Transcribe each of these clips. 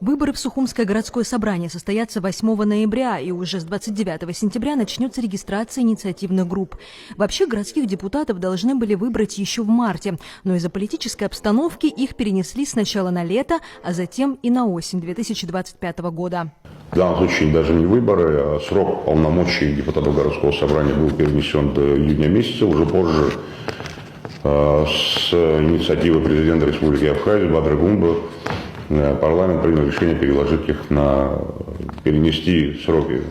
Выборы в Сухумское городское собрание состоятся 8 ноября, и уже с 29 сентября начнется регистрация инициативных групп. Вообще городских депутатов должны были выбрать еще в марте, но из-за политической обстановки их перенесли сначала на лето, а затем и на осень 2025 года. В данном случае даже не выборы, а срок полномочий депутатов городского собрания был перенесен до июня месяца, уже позже с инициативы президента Республики Абхазия Бадры Гумбы парламент принял решение перенести сроки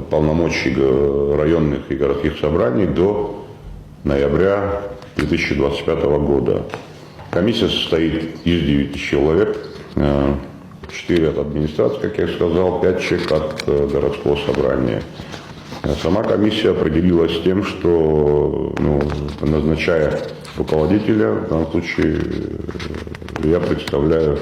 полномочий районных и городских собраний до ноября 2025 года. Комиссия состоит из 9 человек, 4 от администрации, как я сказал, 5 человек от городского собрания. Сама комиссия определилась с тем, что, назначая руководителя, в данном случае я представляю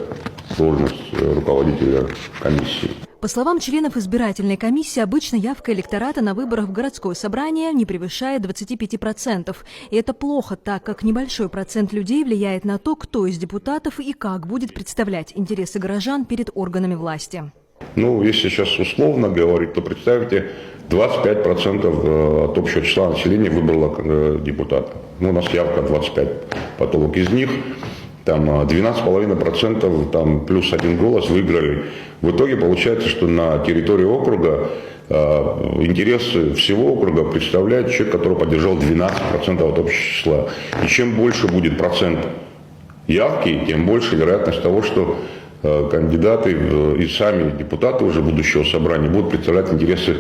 должность руководителя комиссии. По словам членов избирательной комиссии, обычно явка электората на выборах в городское собрание не превышает 25%. И это плохо, так как небольшой процент людей влияет на то, кто из депутатов и как будет представлять интересы горожан перед органами власти. Если сейчас условно говорить, то представьте, 25% от общего числа населения выбрало депутата. У нас явка 25, потолок из них. 12,5% плюс 1 голос выиграли. В итоге получается, что на территории округа интересы всего округа представляет человек, который поддержал 12% от общего числа. И чем больше будет процент явки, тем больше вероятность того, что кандидаты и сами депутаты уже будущего собрания будут представлять интересы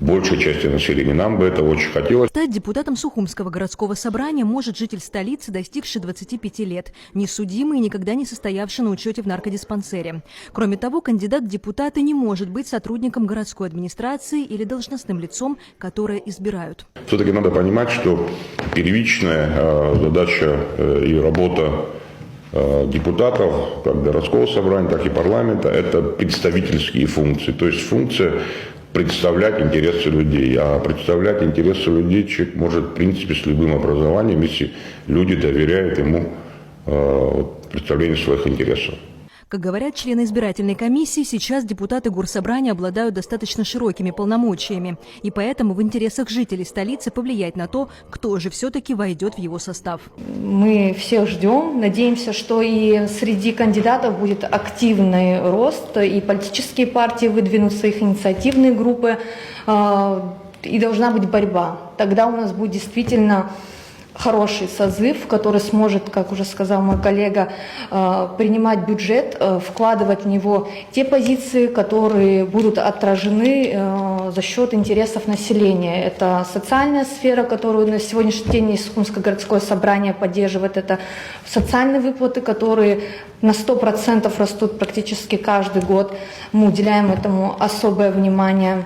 большей части населения. Нам бы этого очень хотелось. Стать депутатом Сухумского городского собрания может житель столицы, достигший 25 лет, не судимый и никогда не состоявший на учете в наркодиспансере. Кроме того, кандидат в депутаты не может быть сотрудником городской администрации или должностным лицом, которое избирают. Все-таки надо понимать, что первичная задача и работа депутатов, как городского собрания, так и парламента, это представительские функции. То есть функция представлять интересы людей. А представлять интересы людей человек может, в принципе, с любым образованием, если люди доверяют ему представлению своих интересов. Как говорят члены избирательной комиссии, сейчас депутаты горсобрания обладают достаточно широкими полномочиями. И поэтому в интересах жителей столицы повлиять на то, кто же все-таки войдет в его состав. Мы всех ждем. Надеемся, что и среди кандидатов будет активный рост, и политические партии выдвинут своих инициативные группы, и должна быть борьба. Тогда у нас будет действительно хороший созыв, который сможет, как уже сказал мой коллега, принимать бюджет, вкладывать в него те позиции, которые будут отражены за счет интересов населения. Это социальная сфера, которую на сегодняшний день Сухумское городское собрание поддерживает. Это социальные выплаты, которые на 100% растут практически каждый год. Мы уделяем этому особое внимание.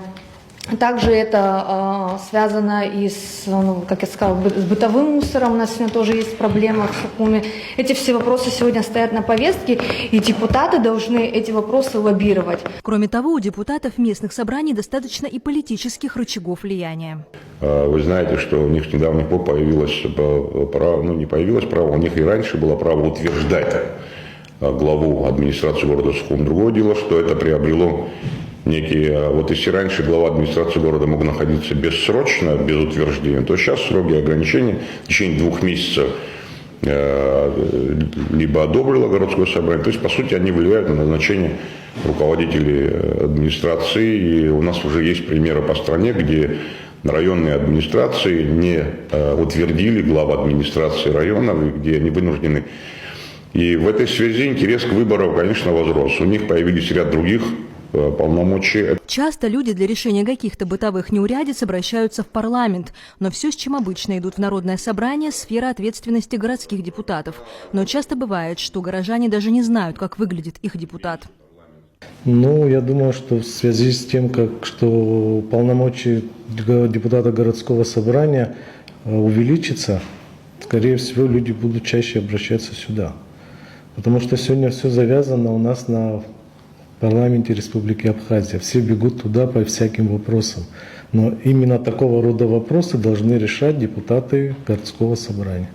Также это связано и с, как я сказала, с бытовым мусором. У нас сегодня тоже есть проблема в Сухуме. Эти все вопросы сегодня стоят на повестке, и депутаты должны эти вопросы лоббировать. Кроме того, у депутатов местных собраний достаточно и политических рычагов влияния. Вы знаете, что у них с недавних пор появилось право, не появилось право, у них и раньше было право утверждать главу администрации города Сухум. Другое дело, что это приобрело если раньше глава администрации города мог находиться бессрочно, без утверждения, то сейчас сроки ограничения в течение 2 месяцев либо одобрило городское собрание, то есть, по сути, они влияют на назначение руководителей администрации, и у нас уже есть примеры по стране, где районные администрации не утвердили глав администрации районов, где они вынуждены. И в этой связи интерес к выборам, конечно, возрос. У них появились ряд других полномочий. Часто люди для решения каких-то бытовых неурядиц обращаются в парламент. Но все, с чем обычно идут в народное собрание, сфера ответственности городских депутатов. Но часто бывает, что горожане даже не знают, как выглядит их депутат. Я думаю, что в связи с тем, что полномочия депутата городского собрания увеличатся, скорее всего, люди будут чаще обращаться сюда. Потому что сегодня все завязано у нас на парламенте Республики Абхазия. Все бегут туда по всяким вопросам. Но именно такого рода вопросы должны решать депутаты городского собрания.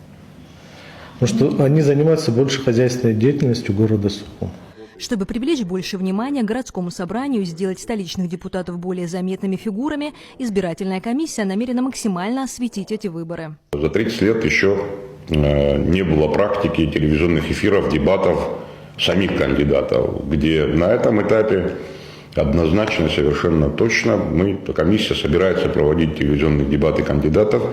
Потому что они занимаются больше хозяйственной деятельностью города Сухум. Чтобы привлечь больше внимания к городскому собранию и сделать столичных депутатов более заметными фигурами, избирательная комиссия намерена максимально осветить эти выборы. За 30 лет еще не было практики телевизионных эфиров, дебатов самих кандидатов, где на этом этапе однозначно, совершенно точно, комиссия собирается проводить телевизионные дебаты кандидатов.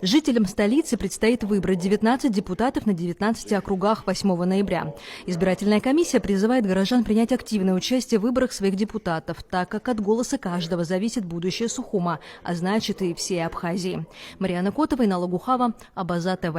Жителям столицы предстоит выбрать 19 депутатов на 19 округах 8 ноября. Избирательная комиссия призывает горожан принять активное участие в выборах своих депутатов, так как от голоса каждого зависит будущее Сухума, а значит и всей Абхазии. Марьяна Котова, Инна Лагухава, Абаза ТВ.